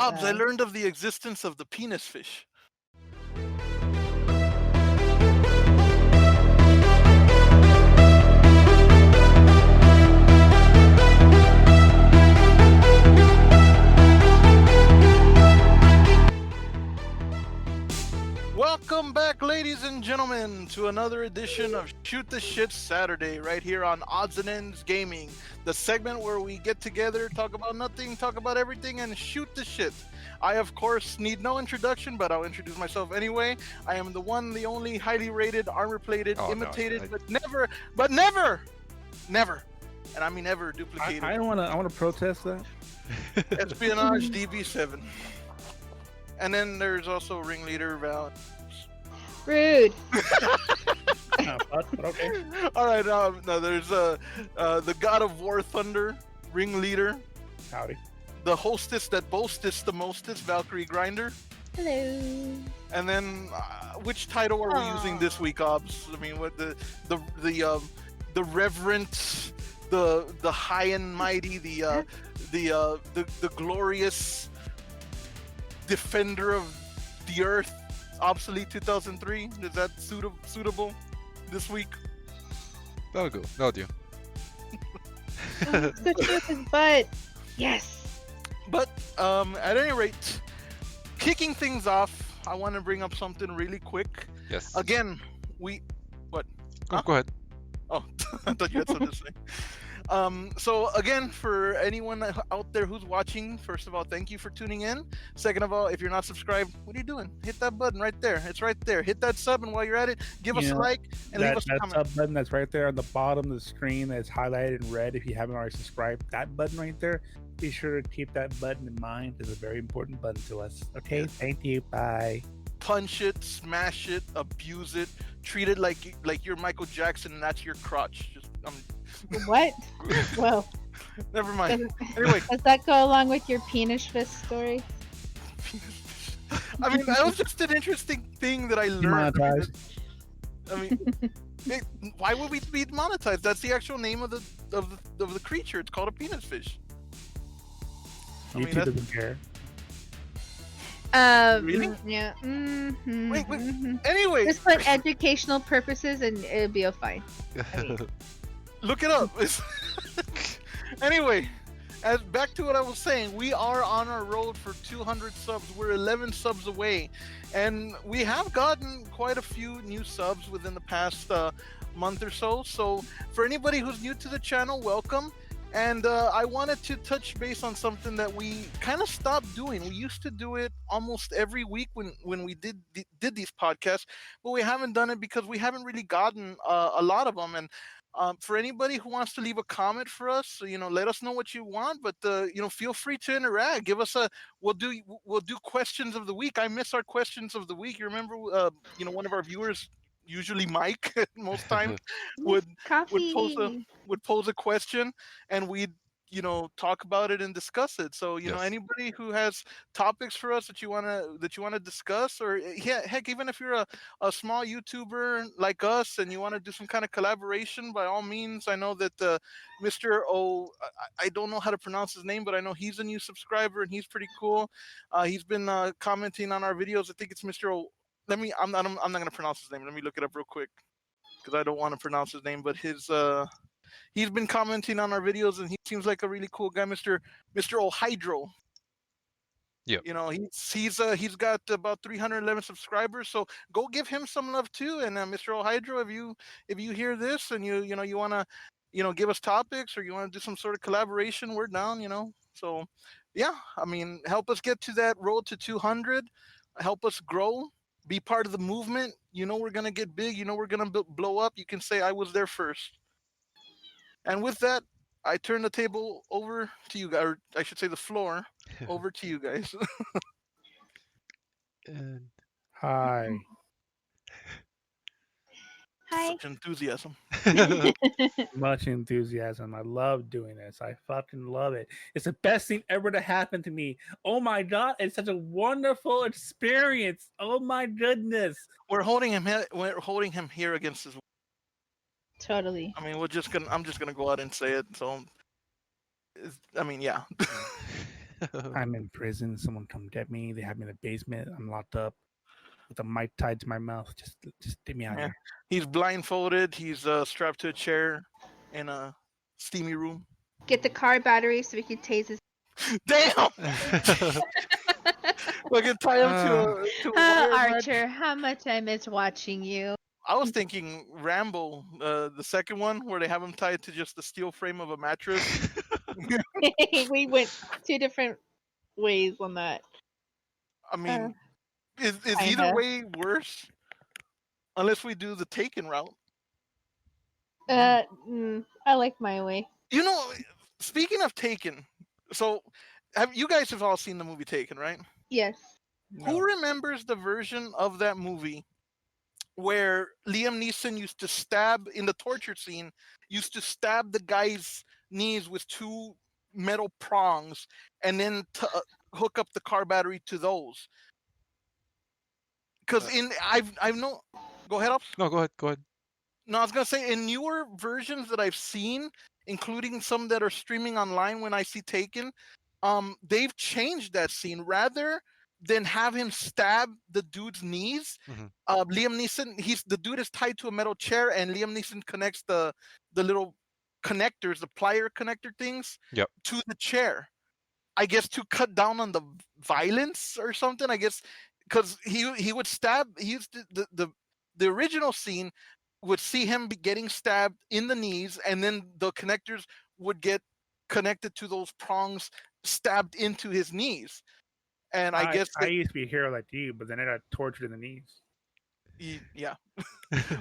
Obs, I learned of the existence of the penis fish. Welcome back, ladies and gentlemen, to another edition of Shoot the Shit Saturday, right here on Odds and Ends Gaming, the segment where we get together, talk about nothing, talk about everything, and shoot the shit. I, of course, need no introduction, but I'll introduce myself anyway. I am the one, the only, highly rated, armor-plated, imitated, but never, and I mean never duplicated. I want to protest that. Espionage DB7. And then there's also ringleader Val. Rude. But okay. All right. No, there's the God of War Thunder ringleader. Howdy. The hostess that boasteth the mostest, Valkyrie Grinder. Hello. And then, which title are we using this week, Obs? I mean, what the reverent, the high and mighty, the glorious defender of the earth, obsolete 2003. Is that suitable this week? That'll go. That'll do. Good with his butt. Yes. But at any rate, kicking things off, I want to bring up something really quick. Yes. Again, what? Huh? Go ahead. Oh, I thought you had something to say. So again, for anyone out there who's watching, first of all, thank you for tuning in. Second of all, if you're not subscribed, what are you doing? Hit that button right there. It's right there. Hit that sub, and while you're at it, give us a like and leave us a comment. That sub button that's right there on the bottom of the screen that's highlighted in red. If you haven't already subscribed, that button right there, be sure to keep that button in mind. It's a very important button to us. Okay, yes. Thank you. Bye. Punch it, smash it, abuse it, treat it like you're Michael Jackson and that's your crotch. Just What? Well, never mind. Anyway, does that go along with your penis fist story? I mean, that was just an interesting thing that I learned. I mean, why would we be demonetized? That's the actual name of the creature. It's called a penis fish. YouTube doesn't care. Really? Yeah. Mm-hmm. Wait. Anyway, just for educational purposes, and it'll be fine. I mean, look it up. Anyway, back to what I was saying, we are on our road for 200 subs. We're 11 subs away, and we have gotten quite a few new subs within the past month or so. So for anybody who's new to the channel, welcome. And I wanted to touch base on something that we kind of stopped doing. We used to do it almost every week when we did these podcasts, but we haven't done it because we haven't really gotten a lot of them. And for anybody who wants to leave a comment for us, let us know what you want. But feel free to interact. Give us we'll do questions of the week. I miss our questions of the week. You remember, one of our viewers, usually Mike, most times would pose a question, and we'd talk about it and discuss it. So anybody who has topics for us that you wanna discuss, or heck, even if you're a small YouTuber like us and you want to do some kind of collaboration, by all means. I know that Mr. O, I don't know how to pronounce his name, but I know he's a new subscriber and he's pretty cool. He's been commenting on our videos. I think it's Mr. O. I'm not gonna pronounce his name. Let me look it up real quick because I don't want to pronounce his name. But he's been commenting on our videos and he seems like a really cool guy, Mr. Ohydro. Yeah. He's got about 311 subscribers. So go give him some love too. And Mr. Ohydro, if you hear this and you wanna give us topics or you want to do some sort of collaboration, we're down. So yeah, I mean, help us get to that road to 200. Help us grow. Be part of the movement. We're going to get big. We're going to blow up. You can say I was there first. And with that, I turn the table over to you guys, or I should say the floor over to you guys. Hi. Hi. Such enthusiasm. Much enthusiasm. I love doing this. I fucking love it. It's the best thing ever to happen to me. Oh my god, it's such a wonderful experience. Oh my goodness. We're holding him here against his. Totally. I mean, I'm just gonna go out and say it. So, I mean, yeah. I'm in prison. Someone come get me. They have me in the basement. I'm locked up with a mic tied to my mouth. Just get me out of Yeah. here. He's blindfolded. He's strapped to a chair in a steamy room. Get the car battery so we can tase his. Damn! We can tie him to a wire. man. Archer, how much I miss watching you. I was thinking Rambo, the second one, where they have him tied to just the steel frame of a mattress. We went two different ways on that. I mean, is kinda. either way worse? Unless we do the Taken route. I like my way. You know, speaking of Taken, so you guys have all seen the movie Taken, right? Yes. Who remembers the version of that movie where Liam Neeson used to stab in the torture scene, used to stab the guy's knees with two metal prongs, and then hook up the car battery to those? Because I've no. Go ahead, Ops. No, go ahead. Go ahead. No, I was gonna say in newer versions that I've seen, including some that are streaming online when I see Taken, they've changed that scene. Rather than have him stab the dude's knees, Liam Neeson, the dude is tied to a metal chair, and Liam Neeson connects the little connectors, the plier connector things, to the chair. I guess to cut down on the violence or something. I guess because he would stab. He used to, the original scene would see him getting stabbed in the knees, and then the connectors would get connected to those prongs, stabbed into his knees. And I guess I used to be a hero like you, but then I got tortured in the knees. Yeah.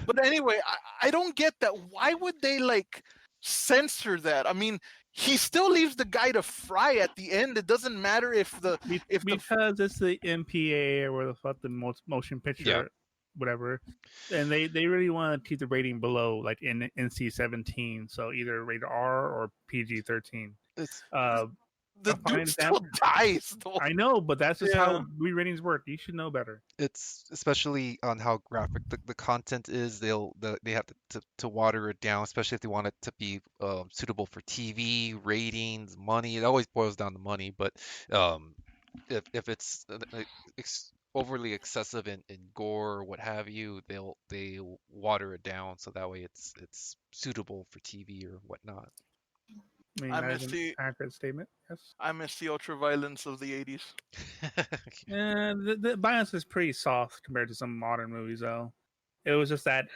But anyway, I don't get that. Why would they like censor that? I mean, he still leaves the guy to fry at the end. It doesn't matter if because it's the MPA or the fuck the motion picture, whatever, and they really want to keep the rating below like in NC-17, so either rated R or PG-13. The dude still dies, though. I know, but that's just how movie ratings work. You should know better. It's especially on how graphic the content is. They have to water it down, especially if they want it to be suitable for TV ratings, money. It always boils down to money, but if it's overly excessive in gore or what have you, they water it down so that way it's suitable for TV or whatnot. I mean, that is an accurate statement. Yes. I miss the ultra violence of the 80s. Yeah, the violence is pretty soft compared to some modern movies, though. It was just that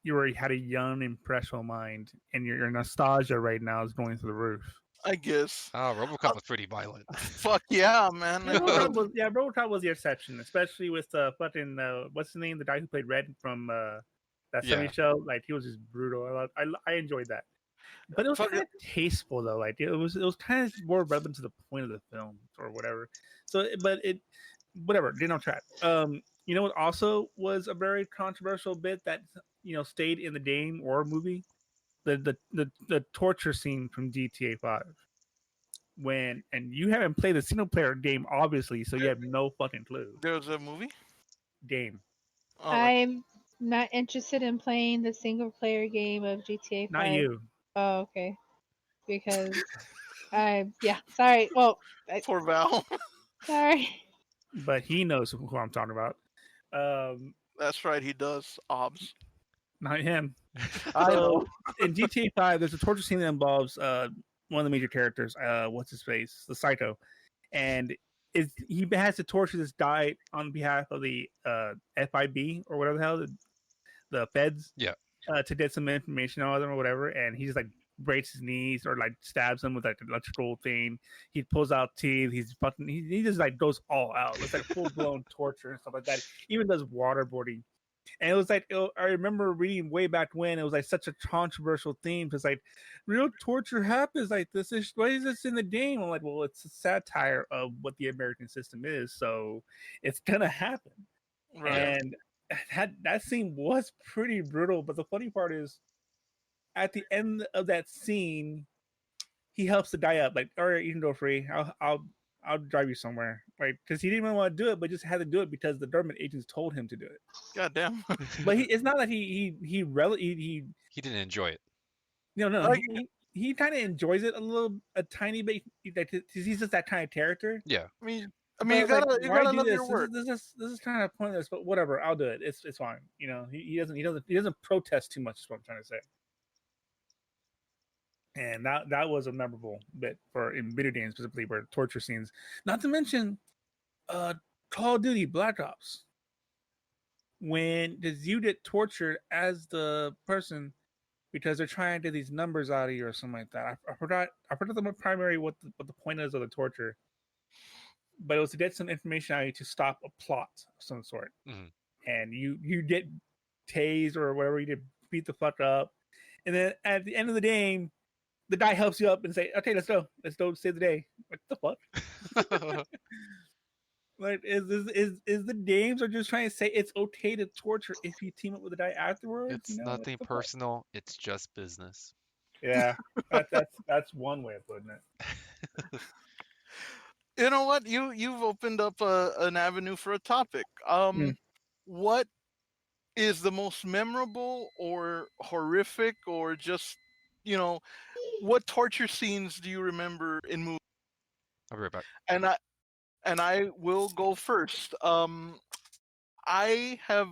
you had a young, impressionable mind, and your nostalgia right now is going through the roof. I guess. RoboCop was pretty violent. Fuck yeah, man. RoboCop was the exception, especially with fucking what's his name, the guy who played Red from that 70s show. Like he was just brutal. I enjoyed that. But it was kind of tasteful though. Like it was kind of more relevant to the point of the film or whatever. So, but whatever. Didn't on track. You know what also was a very controversial bit that stayed in the game or movie, the torture scene from GTA 5. And you haven't played the single player game, obviously, so you have no fucking clue. There was a movie game. Oh. I'm not interested in playing the single player game of GTA 5. Not you. Oh, okay. Because sorry. Well, poor Val. Sorry. But he knows who I'm talking about. That's right, he does. Obs. Not him. I know. In GTA 5, there's a torture scene that involves one of the major characters. What's his face? The Psycho, and he has to torture this guy on behalf of the FIB or whatever the hell the feds. Yeah. To get some information on them or whatever, and he just like breaks his knees or like stabs him with like an electrical thing. He pulls out teeth. He just like goes all out. It's like full blown torture and stuff like that. Even does waterboarding, and it was like I remember reading way back when it was like such a controversial theme because like real torture happens like this. Why is this in the game? I'm like, well, it's a satire of what the American system is, so it's gonna happen. Right. And that scene was pretty brutal, but the funny part is at the end of that scene he helps the guy up, like, all right, you can go free, I'll drive you somewhere, like, because he didn't even want to do it but just had to do it because the government agents told him to do it. God damn. But it's not that he didn't enjoy it. No, he kind of enjoys it a tiny bit. Like, he's just that kind of character. Yeah. I mean, But you it's like, gotta why do love this? your work. This is kind of pointless. But whatever, I'll do it. It's fine. You know, he doesn't protest too much. Is what I'm trying to say. And that was a memorable bit for in video games specifically, where torture scenes. Not to mention, Call of Duty Black Ops, when you get tortured as the person because they're trying to get these numbers out of you or something like that. I forgot the primary what the point is of the torture, but it was to get some information out of you to stop a plot of some sort. Mm-hmm. And you get tased or whatever, you get beat the fuck up, and then at the end of the game, the guy helps you up and say, "Okay, let's go save the day." What the fuck? Like, is the games are just trying to say it's okay to torture if you team up with the guy afterwards? It's nothing personal. It's just business. Yeah, that's one way of putting it. You know what? You've opened up an avenue for a topic. What is the most memorable or horrific or just, what torture scenes do you remember in movies? I'll be right back. And I will go first. I have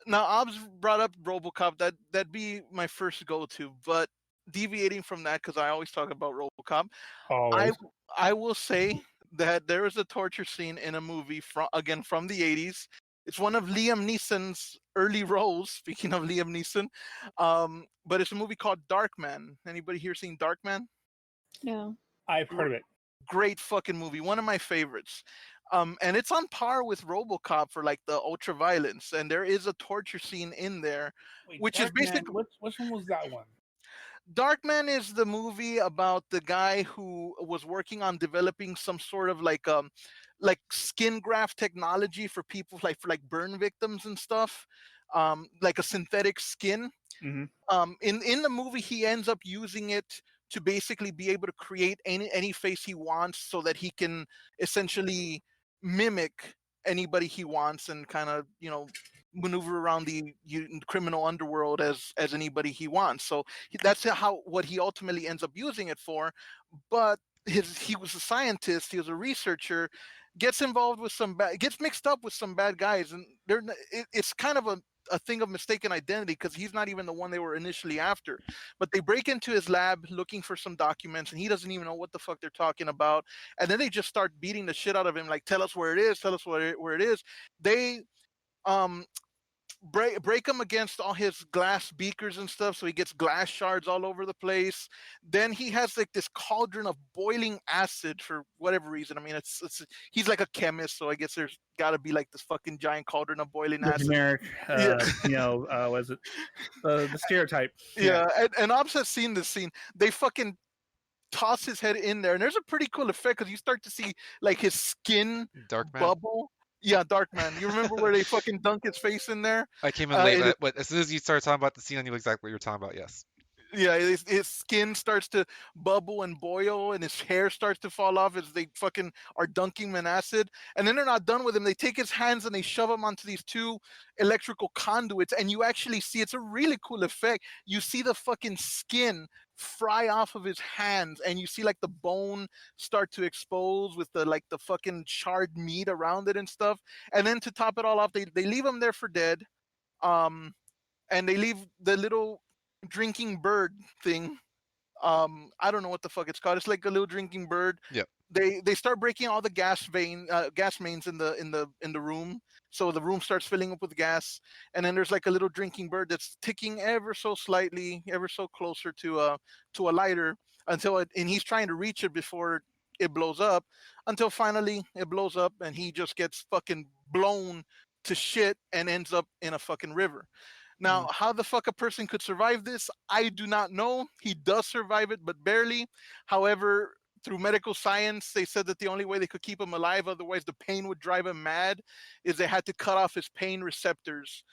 now Obs brought up RoboCop. That'd be my first go-to, but deviating from that, because I always talk about RoboCop, Always. I will say that there is a torture scene in a movie from the 80s. It's one of Liam Neeson's early roles. Speaking of Liam Neeson, but it's a movie called Darkman. Anybody here seen Darkman? No. I've heard of it. Great fucking movie, one of my favorites. And it's on par with RoboCop for like the ultra violence, and there is a torture scene in there. Wait, Which is basically which one was that one? Darkman is the movie about the guy who was working on developing some sort of like skin graft technology for people, like for burn victims and stuff, like a synthetic skin. Mm-hmm. In the movie, he ends up using it to basically be able to create any face he wants, so that he can essentially mimic anybody he wants and kind of maneuver around the criminal underworld as anybody he wants. So that's what he ultimately ends up using it for. But he was a scientist, he was a researcher, gets involved with gets mixed up with some bad guys, and it's kind of a thing of mistaken identity, because he's not even the one they were initially after. But they break into his lab looking for some documents, and he doesn't even know what the fuck they're talking about. And then they just start beating the shit out of him, like, tell us where it is, tell us where it is. They break him against all his glass beakers and stuff, so he gets glass shards all over the place. Then he has like this cauldron of boiling acid for whatever reason. I mean, it's he's like a chemist, so I guess there's got to be like this fucking giant cauldron of boiling acid. Generic, was it the stereotype? Yeah, and Ops has seen this scene. They fucking toss his head in there, and there's a pretty cool effect, because you start to see like his skin bubble. Yeah, Darkman. You remember where they fucking dunk his face in there? I came in late, but as soon as you started talking about the scene, I knew exactly what you were talking about. Yes. Yeah, his skin starts to bubble and boil, and his hair starts to fall off as they fucking are dunking him in acid. And then they're not done with him. They take his hands and they shove him onto these two electrical conduits, and you actually see, it's a really cool effect. You see the fucking skin fry off of his hands, and you see like the bone start to expose with the fucking charred meat around it and stuff. And then to top it all off, they leave him there for dead. And they leave the little drinking bird thing. I don't know what the fuck it's called. It's like a little drinking bird. Yep. They start breaking all the gas mains in the room. So the room starts filling up with gas, and then there's like a little drinking bird that's ticking ever so slightly, ever so closer to a lighter, and he's trying to reach it before it blows up, until finally it blows up, and he just gets fucking blown to shit and ends up in a fucking river. Now, how the fuck a person could survive this, I do not know. He does survive it, but barely. However, through medical science, they said that the only way they could keep him alive, otherwise the pain would drive him mad, is they had to cut off his pain receptors.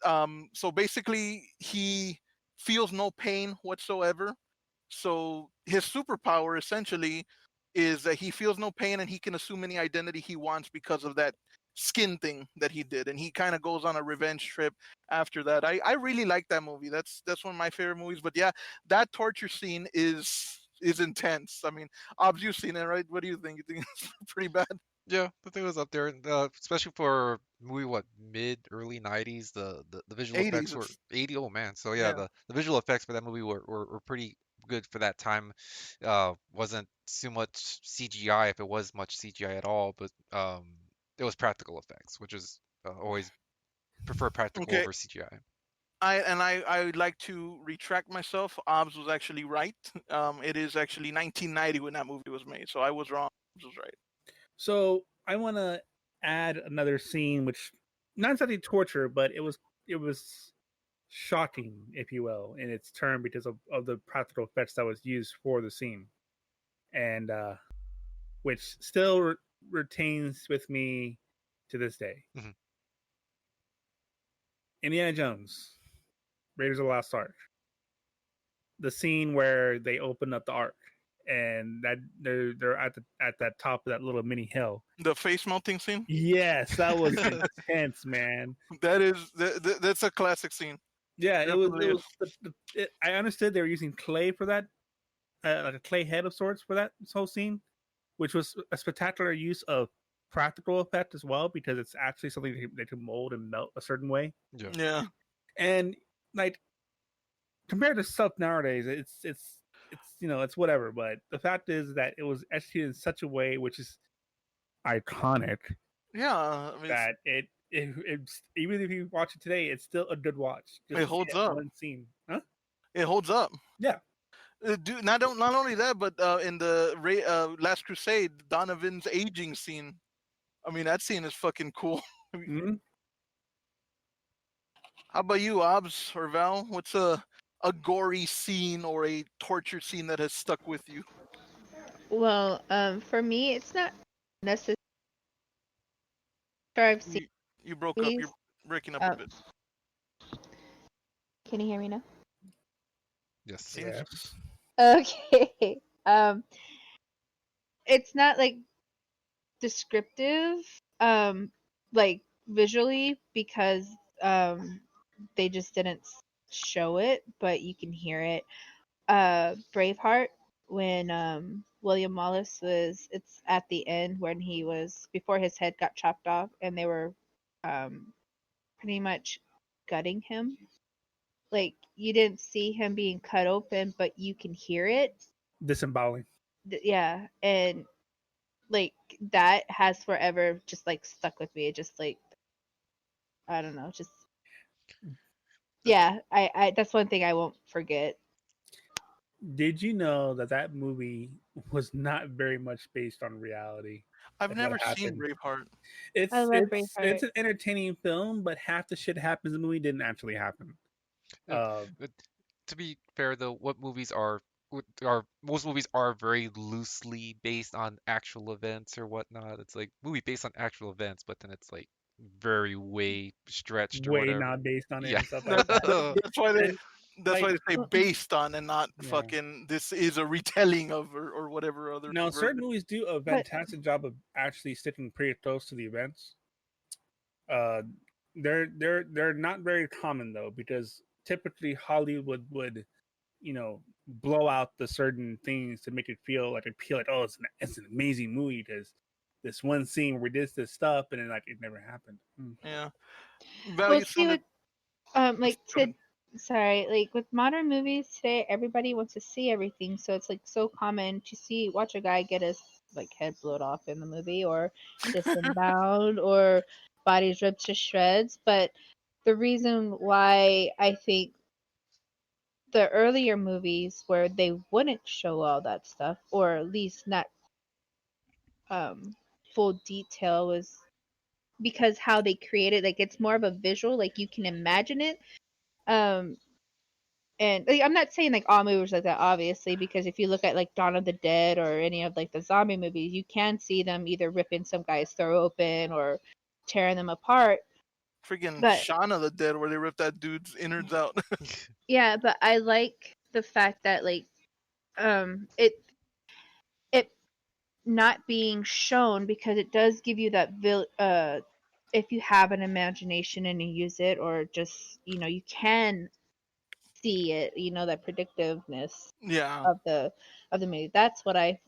So basically, he feels no pain whatsoever. So his superpower, essentially, is that he feels no pain and he can assume any identity he wants because of that skin thing that he did, and he kind of goes on a revenge trip after that. I really like that movie. That's one of my favorite movies. But yeah, that torture scene is intense. I mean, Obs, you've seen it, right? What do you think? You think it's pretty bad? Yeah, I think it was up there, and especially for a movie what mid early '90s. The visual effects 80s. were 80. Oh man, so yeah, Yeah. the visual effects for that movie were pretty good for that time. Wasn't too much CGI, if it was much CGI at all, but it was practical effects, which is always prefer practical Okay. over CGI. I would like to retract myself. Obs was actually right. It is actually 1990 when that movie was made, so I was wrong. Obs was right. So I want to add another scene, which not exactly torture, but it was shocking, if you will, in its term because of the practical effects that was used for the scene, and which still retains with me to this day. Mhm. Indiana Jones, Raiders of the Lost Ark. The scene where they open up the Ark and that they're at that top of that little mini hill. The face melting scene. Yes, that was intense, man. That's a classic scene. Yeah, it was. Definitely I understood they were using clay for that, like a clay head of sorts for that whole scene, which was a spectacular use of practical effect as well because it's actually something they can mold and melt a certain way. Yeah. Yeah. And like compared to stuff nowadays, it's it's whatever. But the fact is that it was executed in such a way which is iconic Yeah. I mean, that it's even if you watch it today, it's still a good watch. Just It to see holds that up. one scene, huh? it holds up. Yeah. Dude, not only that, but in the Last Crusade, Donovan's aging scene. I mean, that scene is fucking cool. Mm-hmm. How about you, Obs or Val? What's a gory scene or a torture scene that has stuck with you? Well, for me, it's not necessary. I've seen. You broke up. Please? You're breaking up a bit. Can you hear me now? Yes. Yes. Okay. It's not like descriptive, like visually because they just didn't show it, but you can hear it. Braveheart, when William Wallace it's at the end when he was before his head got chopped off and they were pretty much gutting him. Like you didn't see him being cut open, but you can hear it. Disemboweling. Yeah, and like that has forever just like stuck with me. It just like I don't know, just yeah. I that's one thing I won't forget. Did you know that movie was not very much based on reality? I've of never what seen happened? Braveheart. I love Braveheart. It's an entertaining film, but half the shit happens in the movie didn't actually happen. But to be fair, though, most movies are very loosely based on actual events or whatnot. It's like movie based on actual events, but then it's like very way stretched or Way whatever. not based on it Yeah. and stuff like that. That's why they. And, That's why like, they say based on and not Yeah. fucking. This is a retelling of or whatever other. now, certain version. movies do a fantastic job of actually sticking pretty close to the events. They're not very common though, because typically Hollywood would, blow out the certain things to make it feel like oh, it's an amazing movie because this one scene where we did this stuff and then like it never happened. Yeah. Well, Value see, with sorry, like with modern movies today, everybody wants to see everything, so it's like so common to watch a guy get his like head blown off in the movie, or disemboweled, or bodies ripped to shreds. But the reason why I think the earlier movies where they wouldn't show all that stuff, or at least not full detail, was because how they created, like it's more of a visual, like you can imagine it. And like, I'm not saying like all movies like that, obviously, because if you look at like Dawn of the Dead or any of like the zombie movies, you can see them either ripping some guy's throat open or tearing them apart. Freaking But- Shaun of the Dead, where they ripped that dude's innards out. Yeah, but I like the fact that like it not being shown, because it does give you that if you have an imagination and you use it, or just you can see it, that predictiveness Yeah. of the movie. That's what I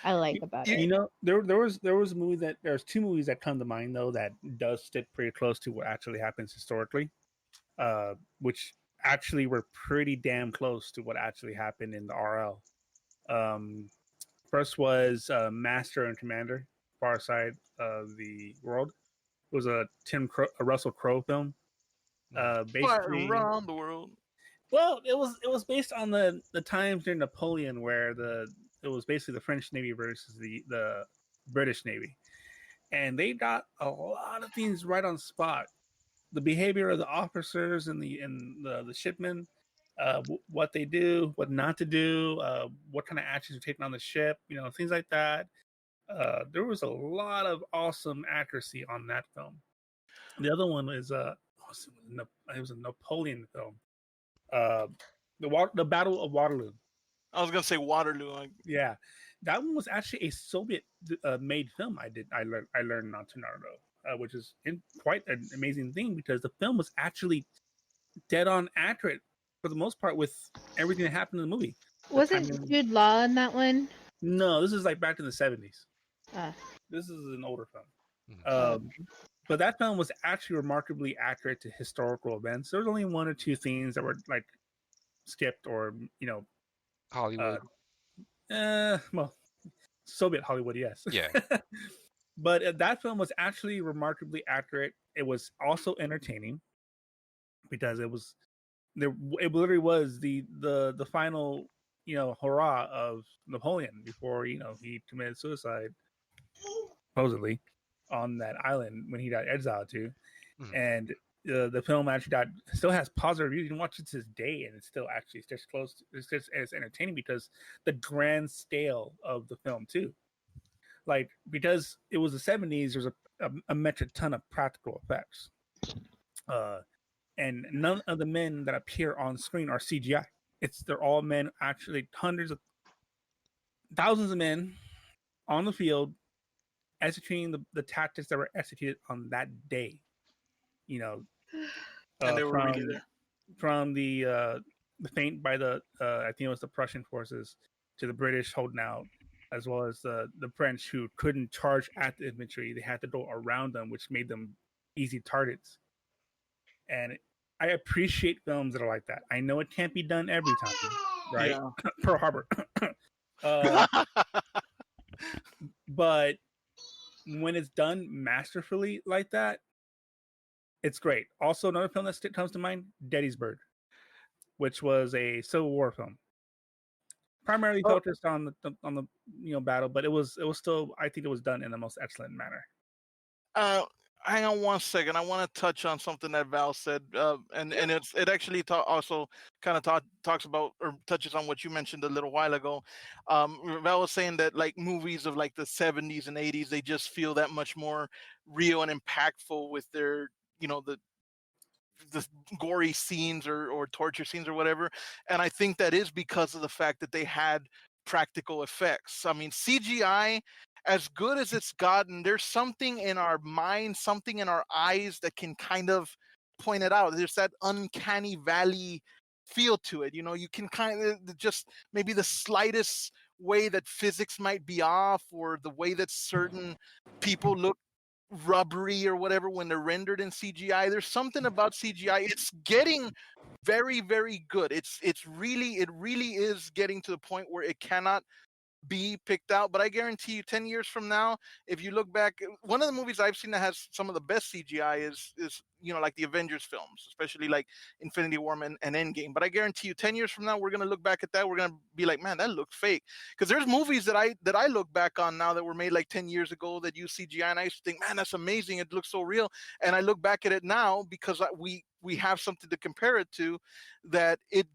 like about You- it. There was a movie that there's two movies that come to mind though that does stick pretty close to what actually happens historically, which actually were pretty damn close to what actually happened in the RL. Um, First was Master and Commander, Far Side of the World. It was a a Russell Crowe film. Fire Basically, around the world. well, it was based on the times during Napoleon where it was basically the French Navy versus the British Navy, and they got a lot of things right on spot. The behavior of the officers and the shipmen, what they do, what not to do, what kind of actions are taken on the ship, things like that. There was a lot of awesome accuracy on that film. The other one is it was a Napoleon film. Uh, the Battle of Waterloo. I was gonna say Waterloo. Yeah, that one was actually a Soviet made film. I learned not to Naruto, which is quite an amazing thing because the film was actually dead on accurate for the most part with everything that happened in the movie. Wasn't Jude Law in that one? No, this is like back in the 70s. Ah. This is an older film. Mhm. But that film was actually remarkably accurate to historical events. There was only one or two things that were like skipped or Hollywood. well, Soviet Hollywood, yes. Yeah. But that film was actually remarkably accurate. It was also entertaining because it was there. It literally was the final hurrah of Napoleon before he committed suicide supposedly on that island when he got exiled to, Mhm. and the film actually still has positive reviews. You can watch it to this day, and it's still actually just close. It's entertaining because the grand scale of the film too. Like because it was the 70s, there's a metric ton of practical effects, and none of the men that appear on screen are CGI. They're all men, actually hundreds of thousands of men on the field executing the tactics that were executed on that day. And they were really there. From the feint by the I think it was the Prussian forces to the British holding out, as well as the French who couldn't charge at the infantry. They had to go around them, which made them easy targets. And I appreciate films that are like that. I know it can't be done every time, right? Yeah. Pearl Harbor. But when it's done masterfully like that, it's great. Also, another film that comes to mind, Gettysburg, which was a Civil War film, primarily focused on the battle, but it was still, I think it was done in the most excellent manner. Hang on one second. I want to touch on something that Val said, and it actually also kind of talks about or touches on what you mentioned a little while ago. Val was saying that like movies of like the 70s and 80s, they just feel that much more real and impactful with their the gory scenes or torture scenes or whatever. And I think that is because of the fact that they had practical effects. I mean, CGI, as good as it's gotten, there's something in our mind, something in our eyes that can kind of point it out. There's that uncanny valley feel to it. You can kind of just maybe the slightest way that physics might be off, or the way that certain people look rubbery or whatever when they're rendered in CGI. There's something about CGI. It's getting very, very good. It really is getting to the point where it cannot be picked out. But I guarantee you 10 years from now, if you look back, one of the movies I've seen that has some of the best CGI is like the Avengers films, especially like Infinity War and Endgame. But I guarantee you 10 years from now, we're going to look back at that, we're going to be like, man, that looked fake. Because there's movies that I look back on now that were made like 10 years ago that use CGI, and I used to think, man, that's amazing, it looks so real. And I look back at it now because we have something to compare it to, that it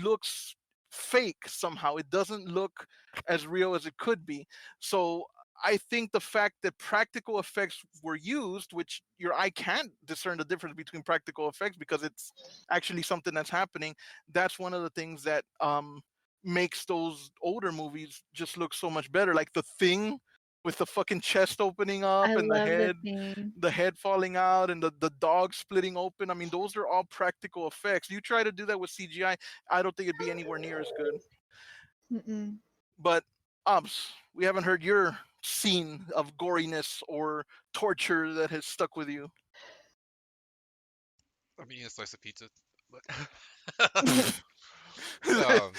looks fake somehow. It doesn't look as real as it could be. So I think the fact that practical effects were used, which your eye can't discern the difference between practical effects because it's actually something that's happening, that's one of the things that makes those older movies just look so much better. Like The Thing, with the fucking chest opening up I and love the thing. the head falling out and the dog splitting open. I mean, those are all practical effects. You try to do that with CGI, I don't think it'd be anywhere near as good. Mm-mm. But we haven't heard your scene of goriness or torture that has stuck with you. I'm eating a slice of pizza, but um,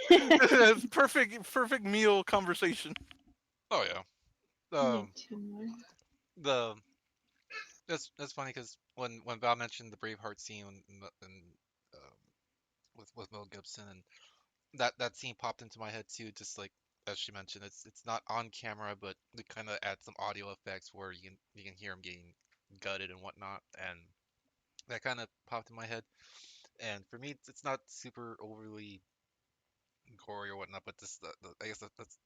It's perfect meal conversation. oh yeah. Me Um, too. the that's funny because when Val mentioned the Braveheart scene um, with Mel Gibson, and that scene popped into my head too, just like as she mentioned, it's not on camera, but they kind of add some audio effects where you can hear him getting gutted and whatnot, and that kind of popped in my head. And for me, it's not super overly gory or whatnot, but I guess that's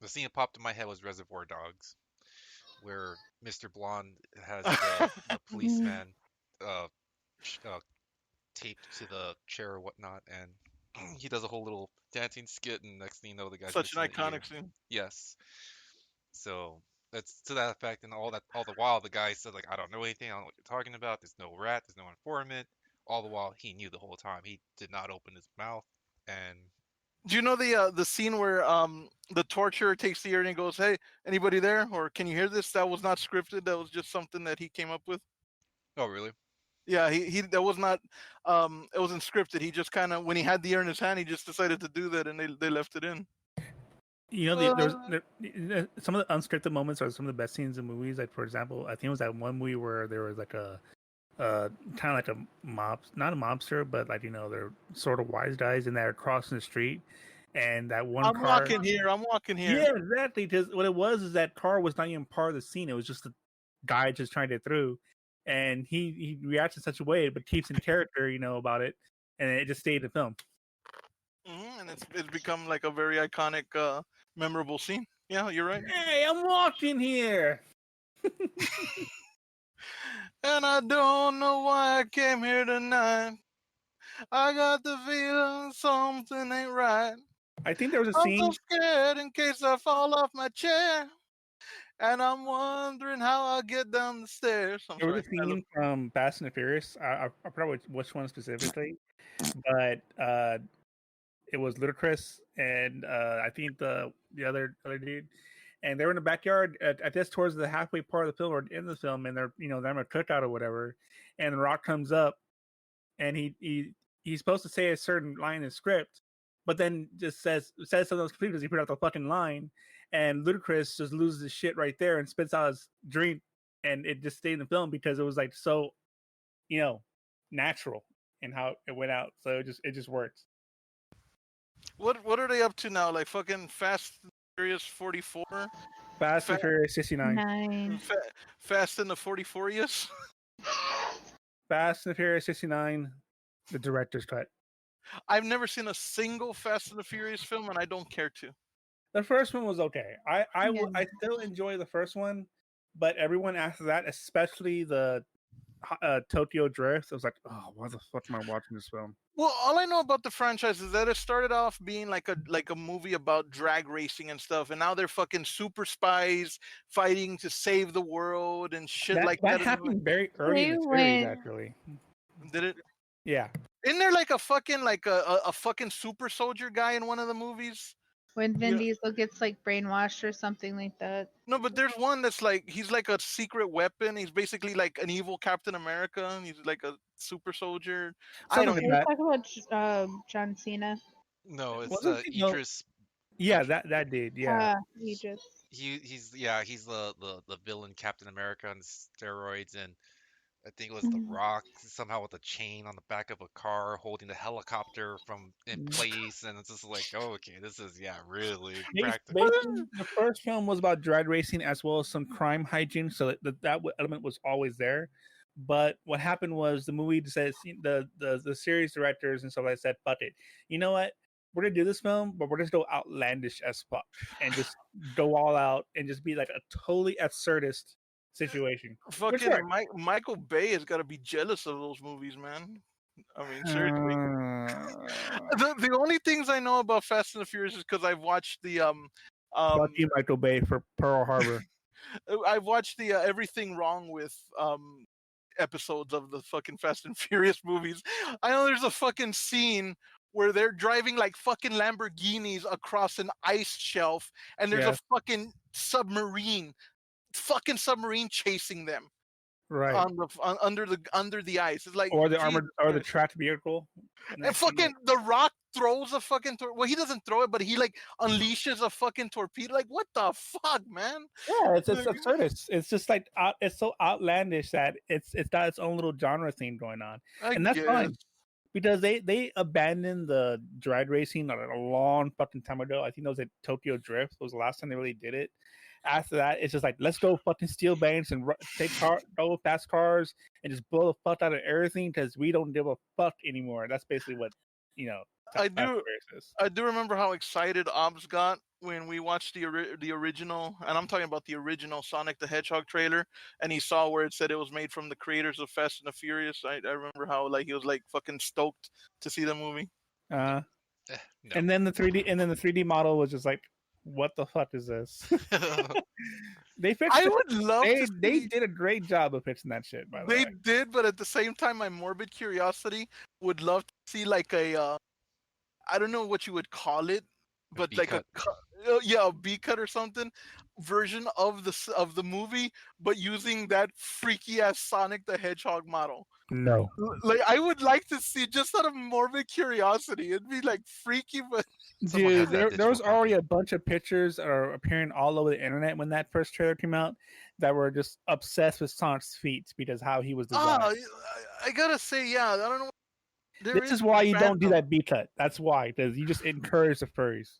the scene that popped in my head was Reservoir Dogs, where Mr. Blonde has the Mhm. policeman sh- uh, taped to the chair or whatnot, and he does a whole little dancing skit, and next thing you know, the guy's Such an missing the ear. iconic scene. Yes, so that's to that effect, and all the while the guy said like, I don't know anything, I don't know what you're talking about. There's no rat, there's no informant. All the while he knew the whole time. He did not open his mouth, and Do you know the scene where the torturer takes the ear and he goes, "Hey, anybody there? Or can you hear this?" That was not scripted. That was just something that he came up with. oh really? Yeah, he that was not it wasn't scripted. He just kind of, when he had the ear in his hand, he just decided to do that, and they left it in. You know, Uh, some of the unscripted moments are some of the best scenes in movies. Like for example, I think it was that one movie where there was like a kind of like a not a mobster, but like they're sort of wise guys, and they're crossing the street, and that one I'm car. walking here. I'm walking here. Yeah, exactly. Because what it was is that car was not even part of the scene. It was just a guy just trying to get through, and he reacts in such a way, but keeps in character, about it, and it just stayed in the film. And it's become like a very iconic, memorable scene. Yeah, you're right. Hey, I'm walking here. And I don't know why I came here tonight. I got the feeling something ain't right. I think there was a I'm so scene. scared in case I fall off my chair. And I'm wondering how I'll get down the stairs. I'm There was sorry. a scene from Fast and the Furious. I forgot which one specifically, but it was Ludacris and I think the other dude, and they were in the backyard at this towards the halfway part of the film or in the film, and they're having a cookout or whatever, and The Rock comes up, and he's supposed to say a certain line in the script, but then just says something else completely because he put out the fucking line, and Ludacris just loses his shit right there and spits out his drink, and it just stayed in the film because it was like so, natural in how it went out, so it just works. What are they up to now? Like fucking Fast and Furious 44? Fast and Furious 69. 9. Fast and the 44 yes? Fast and Furious 69, the director's cut. I've never seen a single Fast and the Furious film, and I don't care to. The first one was okay. I Yeah. still enjoy the first one, but everyone after that, especially the Tokyo Drift, I was like, oh, why the fuck am I watching this film? Well, all I know about the franchise is that it started off being like a movie about drag racing and stuff, and now they're fucking super spies fighting to save the world and shit like That that. happened very early in the series, actually. Did it? Yeah. Isn't there like a fucking a fucking super soldier guy in one of the movies? When Vin Yeah. Diesel gets like brainwashed or something like that. No, but there's one that's like he's like a secret weapon. He's basically like an evil Captain America. And he's like a super soldier. I don't. Something Are like you that. talking about John Cena? No, it's Wasn't it? No. Idris. Yeah, that did. Yeah. He just. He's the villain Captain America on steroids, and I think it was The Mhm. Rock somehow with a chain on the back of a car holding the helicopter from in Mm. place, and it's just like, oh, okay, this is really Basically, practical. the first film was about drag racing as well as some crime hygiene, so that element was always there. But what happened was the movie says the series directors and stuff like that said, "Fuck it, you know what? We're gonna do this film, but we're just go outlandish as fuck and just go all out and just be like a totally absurdist situation." Which Fucking worked. Michael Bay has got to be jealous of those movies, man. I mean, seriously. The only things I know about Fast and the Furious is because I've watched the Fuck you, Michael Bay, for Pearl Harbor. I've watched the Everything Wrong with episodes of the fucking Fast and Furious movies. I know there's a fucking scene where they're driving like fucking Lamborghinis across an ice shelf, and there's a fucking fucking submarine chasing them Right. under the ice. It's like, Or the geez, armored or the tracked vehicle. and fucking The Rock throws a fucking well, he doesn't throw it, but he like unleashes a fucking torpedo. Like, what the fuck, man? Yeah, it's absurd. It's just like it's so outlandish that it's got its own little genre theme going on, and that's fine because they abandoned the drag racing like a long fucking time ago. I think it was at Tokyo Drift. It was the last time they really did it. After that, it's just like, let's go fucking steal banks and go fast cars and just blow the fuck out of everything because we don't give a fuck anymore. That's basically what, you know. I do remember how excited Obs got when we watched the original, and I'm talking about the original Sonic the Hedgehog trailer, and he saw where it said it was made from the creators of Fast and the Furious. I remember how like he was like fucking stoked to see the movie. No. And then the 3D model was just like, what the fuck is this? They fixed I it. would love They did a great job of fixing that shit, by the way. They did, but at the same time, my morbid curiosity would love to see like a I don't know what you would call it, but like a B cut or something version of the movie, but using that freaky ass Sonic the Hedgehog model. No. Like, I would like to see, just out of morbid curiosity. It'd be like freaky, but dude, there was already a bunch of pictures that are appearing all over the internet when that first trailer came out that were just obsessed with Sonic's feet because how he was designed. I gotta say, yeah, I don't know. This is why you don't do that B cut. That's why, because you just encourage the furries.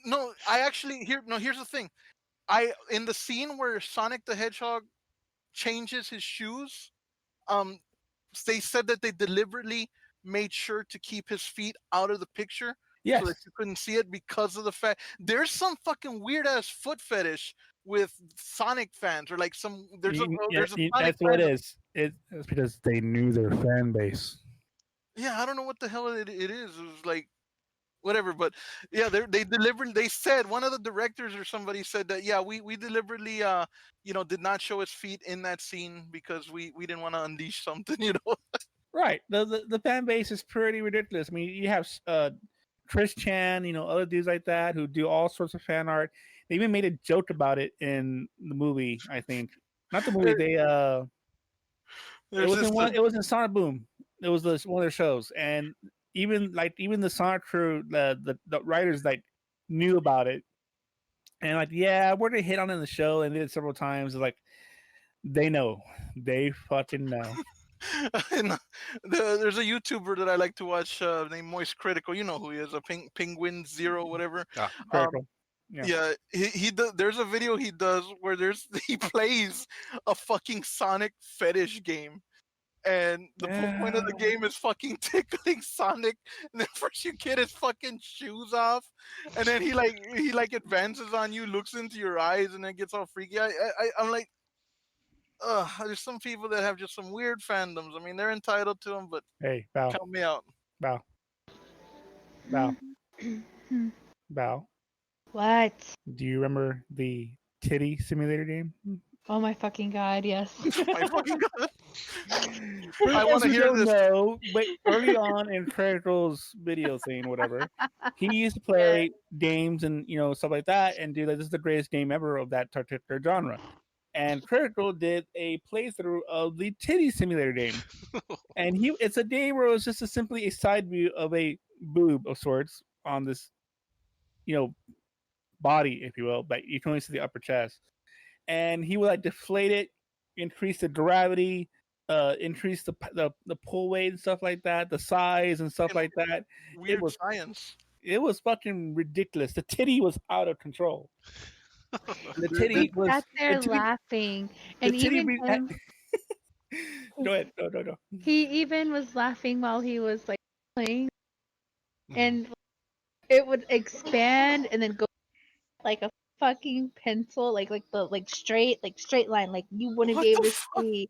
No, I actually here's the thing. In the scene where Sonic the Hedgehog changes his shoes, they said that they deliberately made sure to keep his feet out of the picture, so that you couldn't see it, because of the fact there's some fucking weird ass foot fetish with Sonic fans, or like there's a Sonic that's what it is. It's because they knew their fan base. Yeah, I don't know what the hell it is. It was like whatever, but yeah, they said, one of the directors or somebody said that, yeah, we deliberately did not show his feet in that scene because we didn't want to unleash something, Right. The fan base is pretty ridiculous. I mean, you have Chris Chan, other dudes like that who do all sorts of fan art. They even made a joke about it in the movie, I think. Not the movie, it was in Sonic Boom. It was one of their shows, and even the Sonic crew, the writers knew about it, and we're gonna hit on it in the show, and did it several times. Like, they know, they fucking know. There's a YouTuber that I like to watch named Moist Critical. You know who he is, a Penguin Zero, whatever. Critical. Yeah, he there's a video he does where he plays a fucking Sonic fetish game. And the point of the game is fucking tickling Sonic, and then first you get his fucking shoes off, and then he advances on you, looks into your eyes, and then gets all freaky. I'm like, there's some people that have just some weird fandoms. I mean, they're entitled to them, but hey, Bow, count me out. Bow. What? Do you remember the titty simulator game? Oh my fucking god, yes. My fucking god. I want to hear this. No, but early on in Critical's video scene, whatever, he used to play games and stuff like that, and do this is the greatest game ever of that particular genre. And Critical did a playthrough of the titty simulator game, and it's a game where it was just simply a side view of a boob of sorts on this, body, if you will, but you can only see the upper chest. And he would deflate it, increase the gravity, increase the pull weight and stuff like that, the size and stuff like that. Weird science. It was fucking ridiculous. The titty was out of control. The titty was sat there laughing, and even him, go ahead. No. He even was laughing while he was playing, and it would expand and then go like a fucking pencil, like the straight line, like you wouldn't What be the able to fuck? see.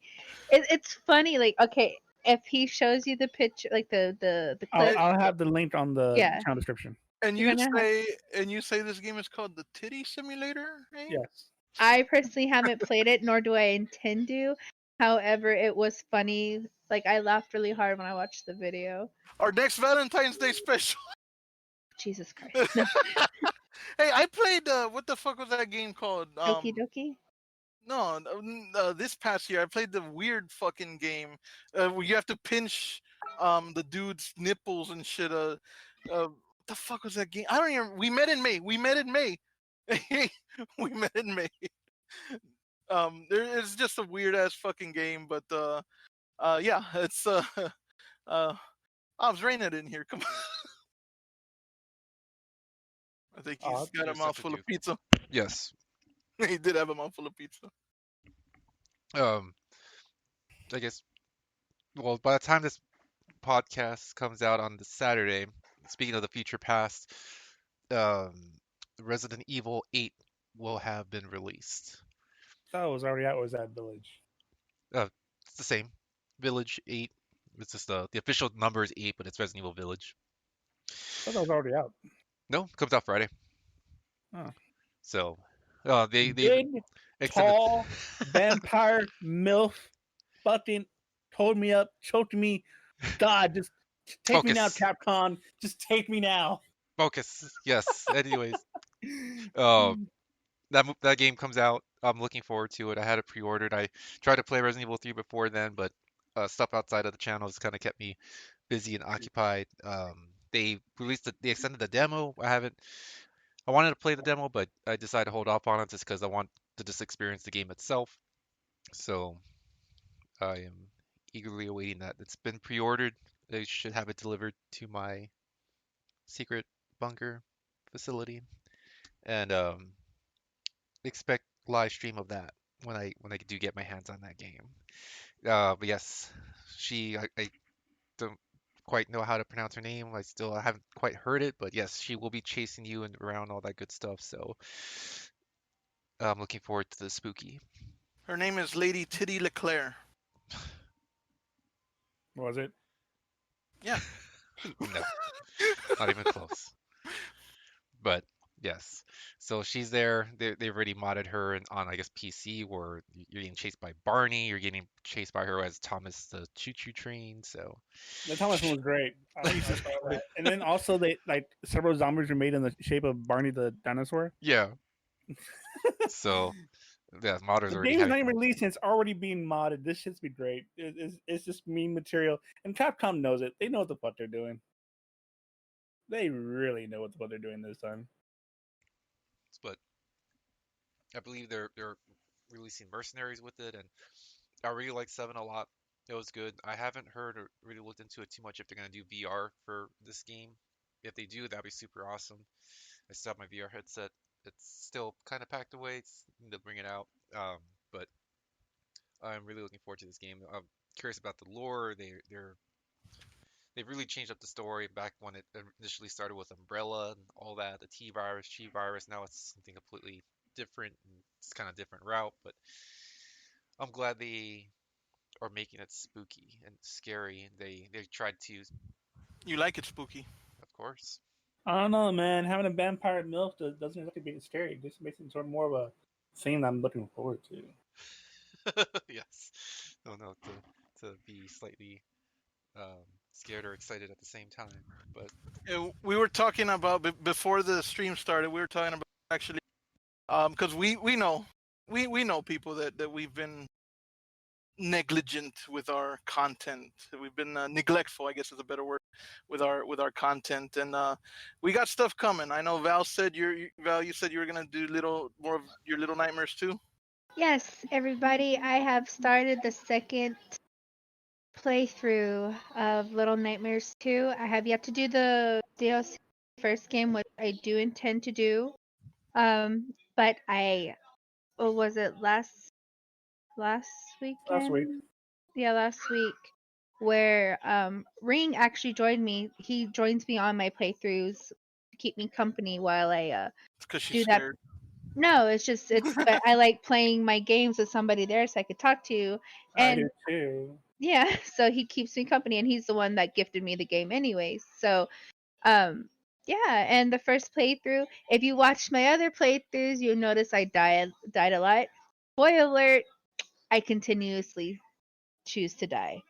It's funny, like, okay, if he shows you the picture, like the clip, I'll have the link on the yeah, channel description. And you're gonna have. you say this game is called the Titty Simulator? Eh? Yes. I personally haven't played it, nor do I intend to. However, it was funny. Like, I laughed really hard when I watched the video. Our next Valentine's Day special. Jesus Christ. No. Hey, I played what the fuck was that game called? Doki Doki? No, this past year I played the weird fucking game where you have to pinch the dude's nipples and shit. What the fuck was that game? I don't even. We met in May. We met in May. We met in May. It's just a weird ass fucking game, but yeah, it's it's raining in here. Come on. I think he's got a There's such a mouthful of dude. pizza. Yes. He did have a mouthful of pizza. I guess. Well, by the time this podcast comes out on the Saturday, speaking of the future past, um, Resident Evil 8 will have been released. That was already out. Was that Village? It's the same. Village 8. It's just the official number is 8, but it's Resident Evil Village. I thought that was already out. No, it comes out Friday. Oh. So, they Good, extended. tall, vampire, MILF, fucking told me up, choked me. God, just take me now, Focus. Capcom. Just take me now. Focus. Yes. Anyways, uh, that game comes out. I'm looking forward to it. I had it pre-ordered. I tried to play Resident Evil 3 before then, but stuff outside of the channel has kind of kept me busy and occupied. They extended the demo. I wanted to play the demo, but I decided to hold off on it just because I want to just experience the game itself. So I am eagerly awaiting that. It's been pre-ordered. They should have it delivered to my secret bunker facility, and expect live stream of that when I do get my hands on that game. But yes, I don't quite know how to pronounce her name. I haven't quite heard it, but yes, she will be chasing you and around all that good stuff. So I'm looking forward to the spooky. Her name is Lady Titty Leclerc. Was it? Yeah. No, not even close. But yes, so she's there. They've already modded her on I guess PC, where you're getting chased by Barney. You're getting chased by her as Thomas the Choo Choo Train. So The Thomas one was great. I saw that. And then also they several zombies were made in the shape of Barney the dinosaur. yeah, so yeah, modders The already game is have not it. even released and it's already being modded. This should be great. It's just meme material. And Capcom knows it. They know what the fuck they're doing. They really know what the fuck they're doing this time. But I believe they're releasing Mercenaries with it, and I really like 7 a lot. It was good. I haven't heard or really looked into it too much if they're gonna do VR for this game. If they do, that'd be super awesome. I still have my VR headset. It's still kind of packed away. Need to bring it out. But I'm really looking forward to this game. I'm curious about the lore. They've really changed up the story back when it initially started with Umbrella and all that, the T virus, Chi virus. Now it's something completely different. And it's kind of different route, but I'm glad they are making it spooky and scary. They tried to, You like it spooky. of course. I don't know, man. Having a vampire MILF doesn't have to be scary. It just makes it sort of more of a thing that I'm looking forward to. Yes. No, to be slightly scared or excited at the same time. But We were talking about before the stream started. We were talking about actually, because we know people that we've been negligent with our content. We've been neglectful, I guess is a better word, with our content, and we got stuff coming. I know Val said you said you were gonna do more of your Little Nightmares too. Yes, everybody, I have started the second playthrough of Little Nightmares 2. I have yet to do the DLC first game, which I do intend to do. But was it last weekend? Last week. Yeah, last week, where Ring actually joined me. He joins me on my playthroughs to keep me company while I Because do she's that. scared. No, it's just but I like playing my games with somebody there so I could talk to. I And do too. yeah, so he keeps me company, and he's the one that gifted me the game anyways. So um yeah, and the first playthrough, if you watch my other playthroughs, you'll notice I died a lot. Spoiler alert, I continuously choose to die.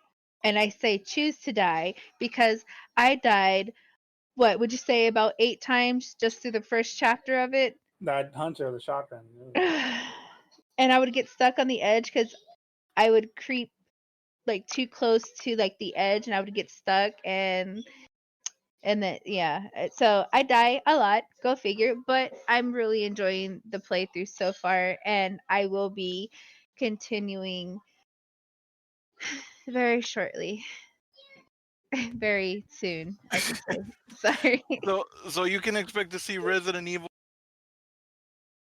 And I say choose to die because I died, what would you say, about 8 times just through the first chapter of it. That hunter with the shotgun. And I would get stuck on the edge because I would creep like too close to like the edge, and I would get stuck, and then yeah. So I die a lot, go figure, but I'm really enjoying the playthrough so far, and I will be continuing very shortly. Very soon, I should say. Sorry. So you can expect to see Resident Evil,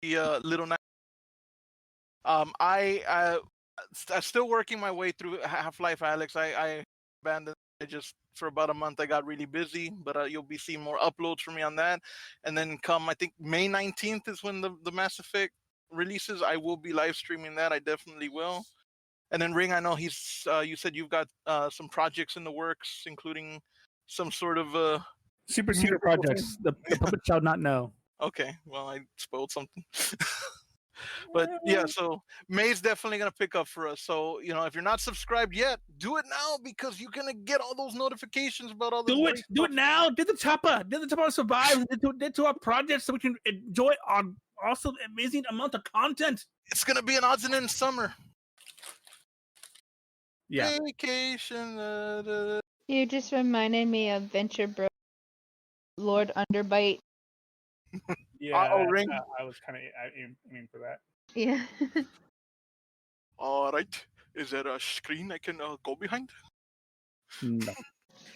the Little Night. I'm still working my way through Half-Life Alex. I abandoned it just for about a month. I got really busy, but you'll be seeing more uploads from me on that. And then come, I think May 19th is when the Mass Effect releases. I will be live streaming that. I definitely will. And then Ring, I know he's. You said you've got some projects in the works, including some sort of Super secret projects. The puppet shall not know. Okay, well, I spoiled something. But yeah, so May's definitely gonna pick up for us. So if you're not subscribed yet, do it now because you're gonna get all those notifications about all this. Do it now. Did the chopper survive? Did to our project so we can enjoy our awesome, amazing amount of content. It's gonna be an odds and ends summer. Yeah. Vacation. You just reminded me of Venture Bro, Lord Underbite. Yeah. Ring. I was kind of aiming for that. Yeah. All right. Is there a screen I can go behind? No.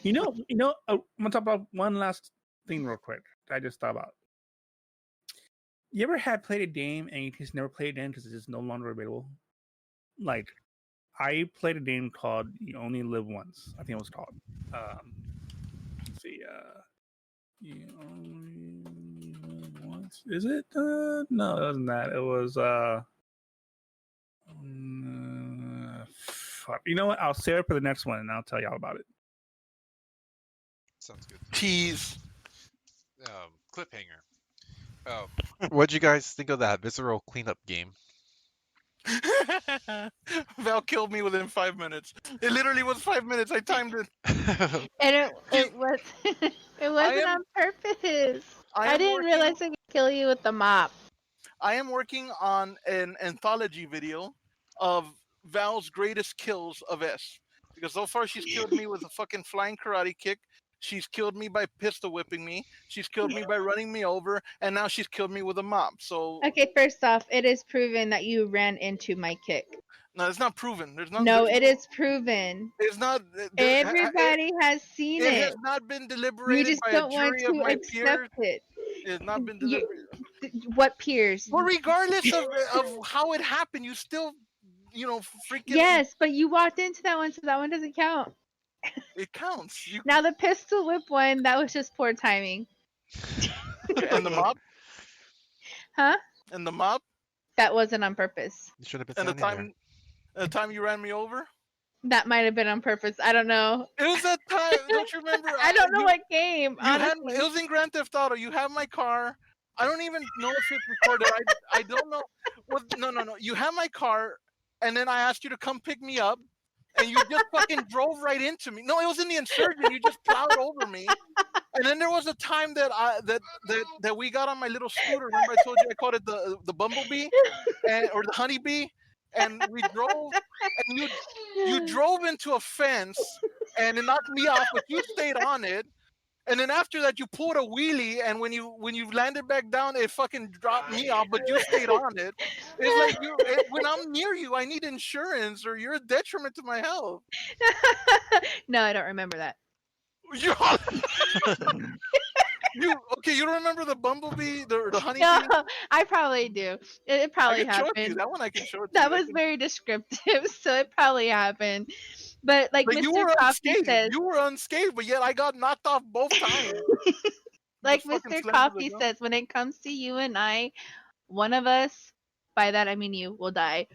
I'm gonna talk about one last thing real quick. I just thought about. You ever had played a game and you just never played it again because it's just no longer available? Like, I played a game called You Only Live Once. I think it was called. Let's see. You Only Live Once. Is it? No, it wasn't that. It was. Fuck. You know what? I'll save it for the next one and I'll tell y'all about it. Sounds good. Tease. Cliffhanger. What'd you guys think of that visceral cleanup game? Val killed me within 5 minutes. It literally was 5 minutes. I timed it. And it was it wasn't on purpose. I didn't realize I could kill you with the mop. I am working on an anthology video of Val's greatest kills of S. Because so far she's killed me with a fucking flying karate kick. She's killed me by pistol whipping me. She's killed me by running me over, and now she's killed me with a mop. So okay, first off, it is proven that you ran into my kick. No, it's not proven. It is proven. It's not. Everybody has seen it. It has not been deliberated by a jury of my peers. It has not been deliberated. What peers? Well, regardless of how it happened, you still, freaking. Yes, but you walked into that one, so that one doesn't count. It counts. Now the pistol whip one, that was just poor timing. And the mop? Huh? And the mop? That wasn't on purpose. You should have been. And the time you ran me over? That might have been on purpose. I don't know. It was that time. Don't you remember? I don't know what game. Honestly. It was in Grand Theft Auto. You have my car. I don't even know if it's recorded. I don't know. Well, no. You have my car, and then I asked you to come pick me up. And you just fucking drove right into me. No, it was in the Insurgent. You just plowed over me. And then there was a time that that we got on my little scooter. Remember I told you I called it the Bumblebee or the Honeybee, and we drove. And you drove into a fence, and it knocked me off, but you stayed on it. And then after that, you pulled a wheelie, and when you landed back down, it fucking dropped me off, but you stayed on it. It's like when I'm near you, I need insurance, or you're a detriment to my health. No, I don't remember that. You don't remember the Bumblebee, the Honeybee? No, I probably do. It probably happened. That one I can show it to That you. was very descriptive, so it probably happened. But like Mr. Coffee says, you were unscathed, but yet I got knocked off both times. like Mr. Coffee says, when it comes to you and I, one of us, by that I mean you, will die.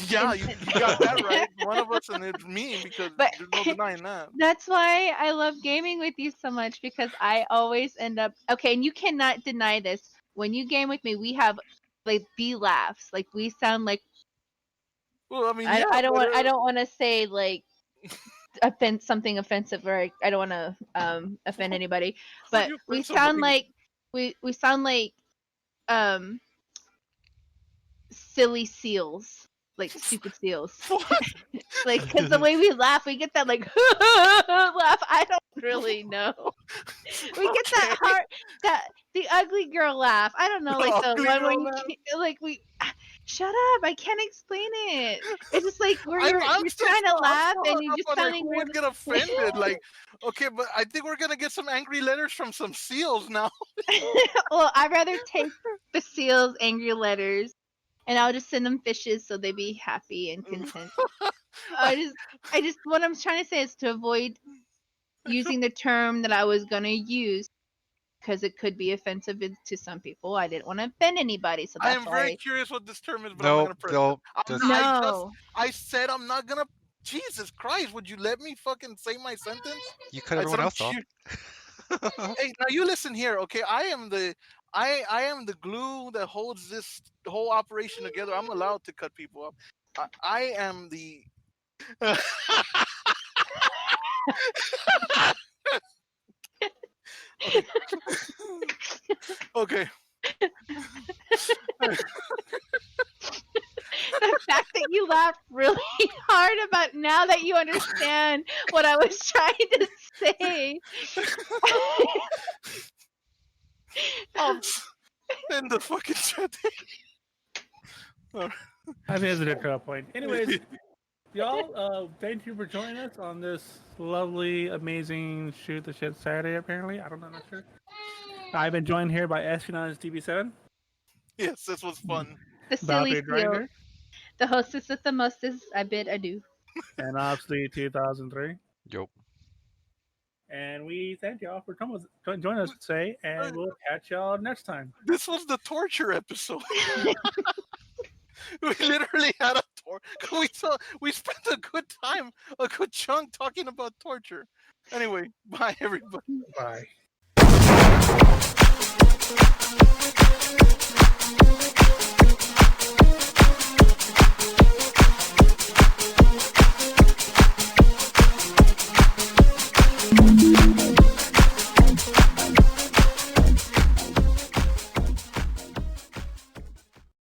Yeah, you got that right. One of us, and it's me, because But there's no denying that. that's why I love gaming with you so much, because I always end up okay, and you cannot deny this. When you game with me, we have like B laughs. Like we sound like Well, I mean, I, yeah, I don't but, want I don't want to say like something offensive, or I don't want to offend anybody, but you we offensive, sound like- like we sound like um silly seals, like stupid seals. Like, because the way we laugh, we get that like laugh. I don't really know. We get that heart, the ugly girl laugh. I don't know, like the Ugly one where girl you laugh? like we. Shut up! I can't explain it. It's just like where you're still- trying to I'm laugh still and hung you're up just on, like, sounding who weird. would get offended. Like, okay, but I think we're gonna get some angry letters from some seals now. Well, I'd rather take the seals' angry letters, and I'll just send them fishes so they be happy and content. I just what I'm trying to say is to avoid using the term that I was gonna use, because it could be offensive to some people. I didn't want to offend anybody, so I that's am very why. curious what this term is, but I'm not No, gonna press no, it. I'm just not- No, I said I'm not gonna. Jesus Christ, would you let me fucking say my sentence? you cut I said everyone I'm else off. Hey, now you listen here, okay? I am the glue that holds this whole operation together. I'm allowed to cut people off. I am the. Okay. Okay. the fact that you laughed really hard about now that you understand what I was trying to say. In the fucking chat. I think it's a good point. Anyways, y'all, thank you for joining us on this lovely, amazing Shoot the Shit Saturday, apparently. I don't know, I'm not sure. I've been joined here by Espionage DB7. Yes, this was fun. The silly Valkyrie seal. Grinder. The hostess with the mostest, I bid adieu. And obviously 2003. Yup. And we thank y'all for joining us today, and we'll catch y'all next time. This was the torture episode. We literally had a we spent a good time, a good chunk talking about torture. Anyway, bye everybody. Bye.